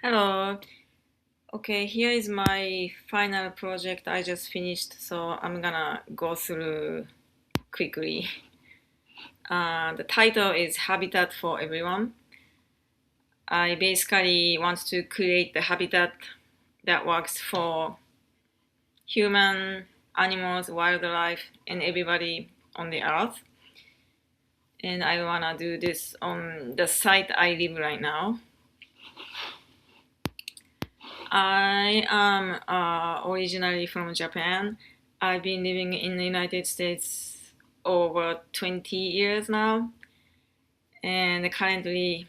Hello. Okay, here is my final project I just finished, so I'm gonna go through quickly. The title is Habitat for Everyone. I basically want to create the habitat that works for human, animals, wildlife, and everybody on the earth. And I wanna do this on the site I live right now. I am originally from Japan. I've been living in the United States over 20 years now, and currently,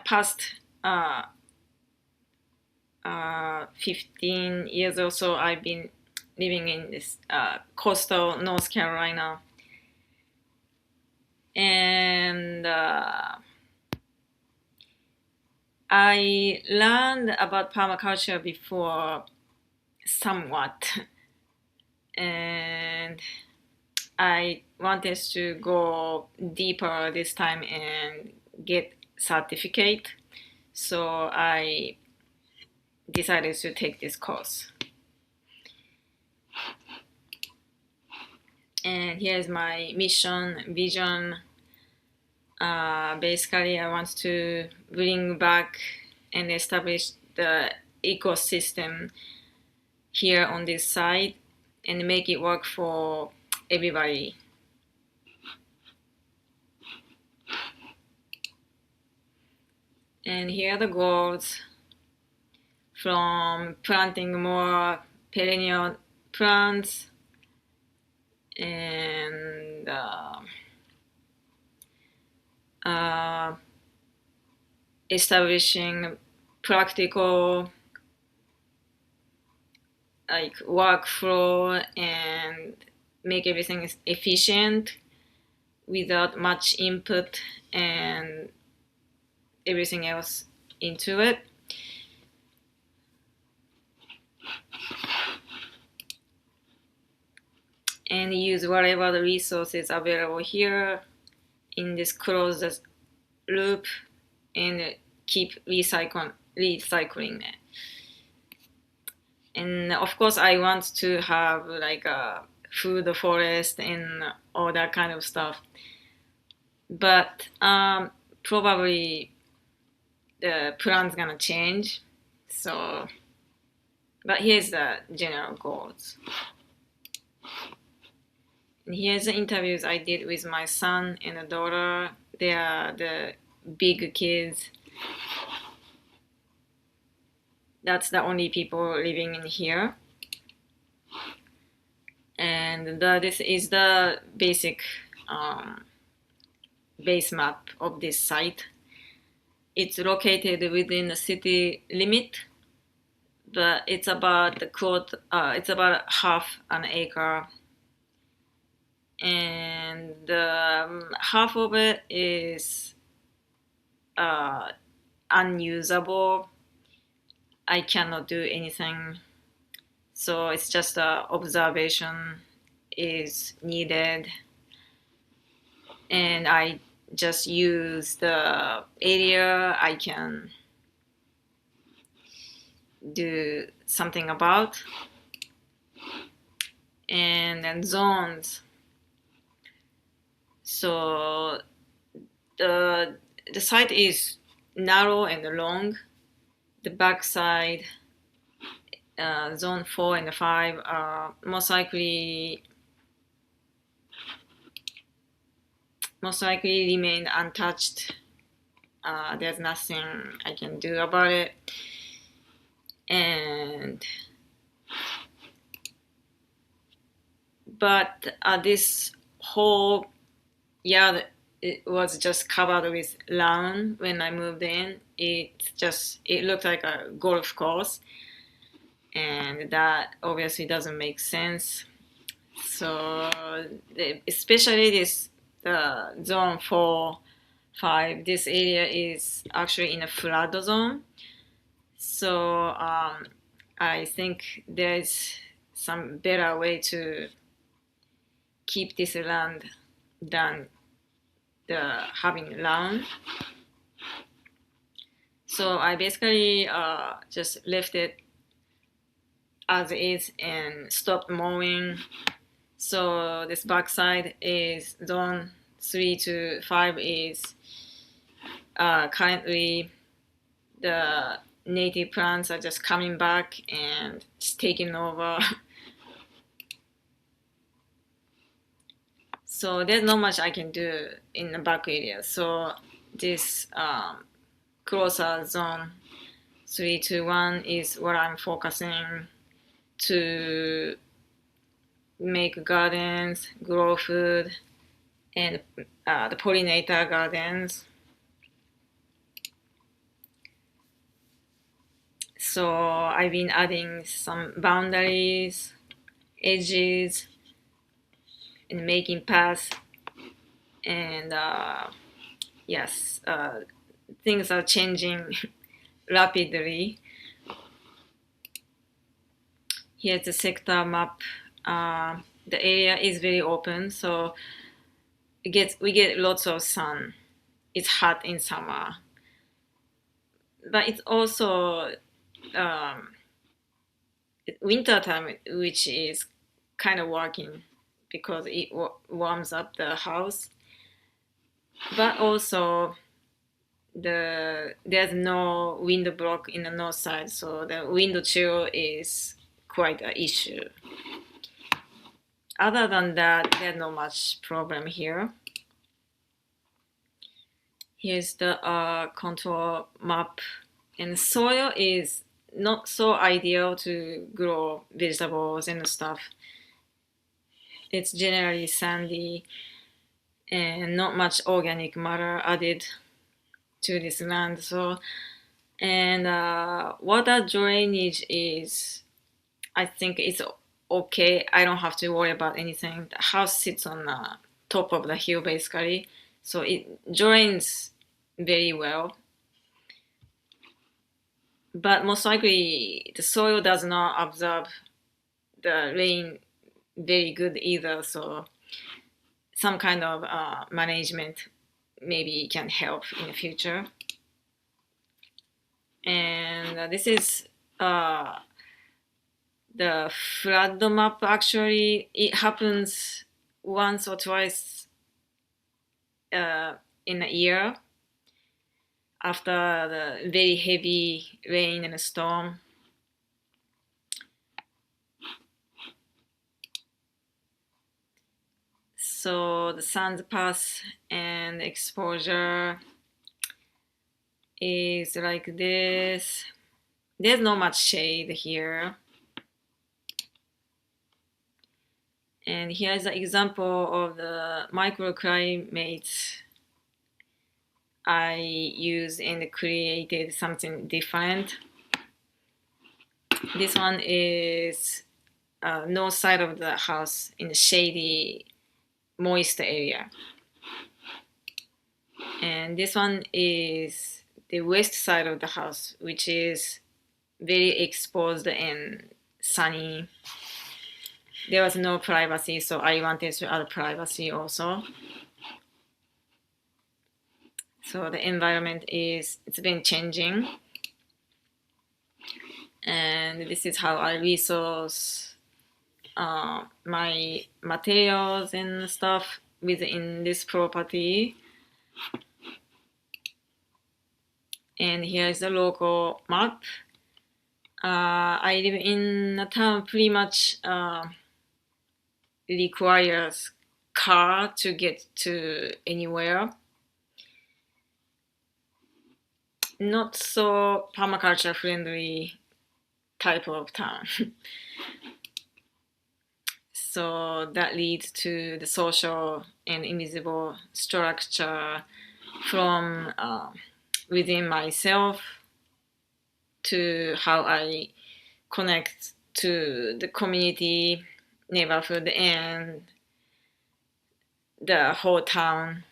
past 15 years or so, I've been living in this coastal North Carolina. And I learned about permaculture before somewhat, and I wanted to go deeper this time and get certificate. So I decided to take this course. And here's my mission, vision. Basically, I want to bring back and establish the ecosystem here on this site and make it work for everybody. And here are the goals, from planting more perennial plants and establishing practical like workflow and make everything efficient without much input and everything else into it. And use whatever the resources available here in this closed loop and keep recycling it. And of course, I want to have like a food forest and all that kind of stuff. But probably the plan's gonna change. So, but here's the general goals. And here's the interviews I did with my son and a daughter. They are the big kids. That's the only people living in here. And this is the basic base map of this site. It's located within the city limit, but it's about it's about half an acre, and half of it is unusable. I cannot do anything, so it's just observation is needed, and I just use the area I can do something about. And then zones. So the site is narrow and long. The backside, zone 4 and 5 are most likely remain untouched. There's nothing I can do about it. But this whole yard, it was just covered with lawn when I moved in. It looked like a golf course, and that obviously doesn't make sense. So especially the zone 4, 5, this area is actually in a flood zone. So I think there's some better way to keep this land than having land. So So I basically just left it as is and stopped mowing. So this backside is zone 3 to 5 is currently the native plants are just coming back and just taking over. So there's not much I can do in the back area. So this closer zone 3 to 1 is what I'm focusing to make gardens, grow food, and the pollinator gardens. So I've been adding some boundaries, edges, and making paths. And yes, things are changing rapidly. Here's the sector map. The area is very open, so we get lots of sun. It's hot in summer, but it's also winter time, which is kind of working because it warms up the house. But also there's no wind block in the north side, so the wind chill is quite an issue. Other than that, there's not much problem here. Here's the contour map, and soil is not so ideal to grow vegetables and stuff. It's generally sandy and not much organic matter added to this land. So, and water drainage is, I think it's okay. I don't have to worry about anything. The house sits on the top of the hill basically, so it drains very well. But most likely the soil does not absorb the rain very good either, so some kind of management maybe can help in the future. And this is the flood map. Actually, it happens once or twice in a year after the very heavy rain and storm. So the sun's path and exposure is like this. There's not much shade here. And here's an example of the microclimates I used and created something different. This one is north side of the house in the shady, moist area. And this one is the west side of the house, which is very exposed and sunny. There was no privacy, so I wanted to add privacy also. So the environment it's been changing. And this is how I resource my materials and stuff within this property. And here's the local map. I live in a town pretty much requires car to get to anywhere. Not so permaculture friendly type of town. So that leads to the social and invisible structure from within myself to how I connect to the community, neighborhood, and the whole town.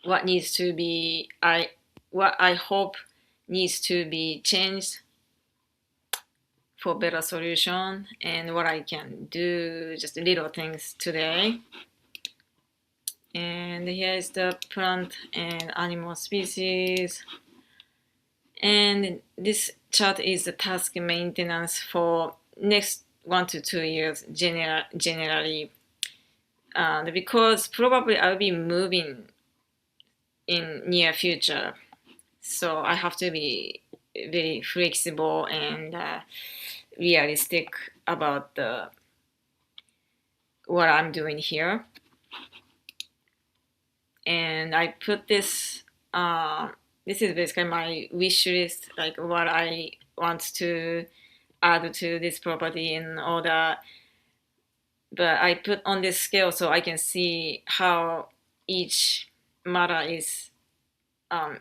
What I hope needs to be changed for better solution, and what I can do, just little things today. And here's the plant and animal species. And this chart is the task maintenance for next 1 to 2 years generally, because probably I'll be moving in near future, so I have to be very flexible and realistic about what I'm doing here. And I put this. This is basically my wish list, like what I want to add to this property and all that. But I put on this scale so I can see how each matter is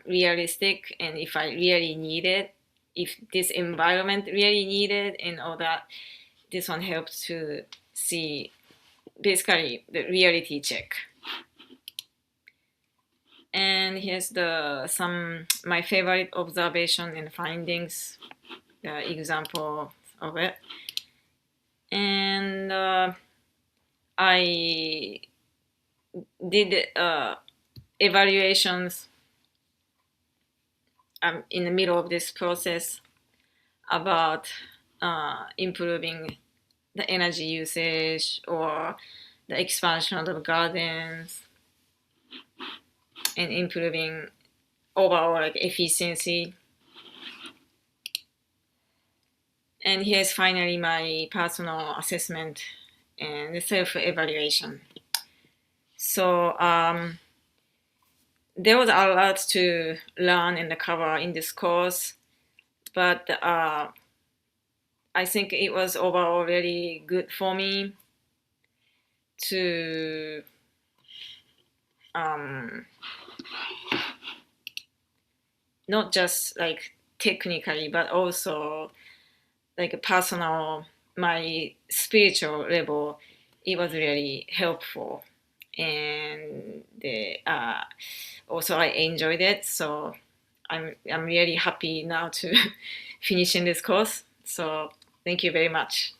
realistic, and if I really need it, if this environment really need it and all that. This one helps to see basically the reality check. And here's some my favorite observation and findings, the example of it. And I did evaluations in the middle of this process about improving the energy usage or the expansion of the gardens and improving overall like efficiency. And here's finally my personal assessment and self-evaluation. So there was a lot to learn and cover in this course, but I think it was overall really good for me to not just like technically, but also like a personal, my spiritual level. It was really helpful, and also I enjoyed it. So I'm really happy now to finish in this course. So thank you very much.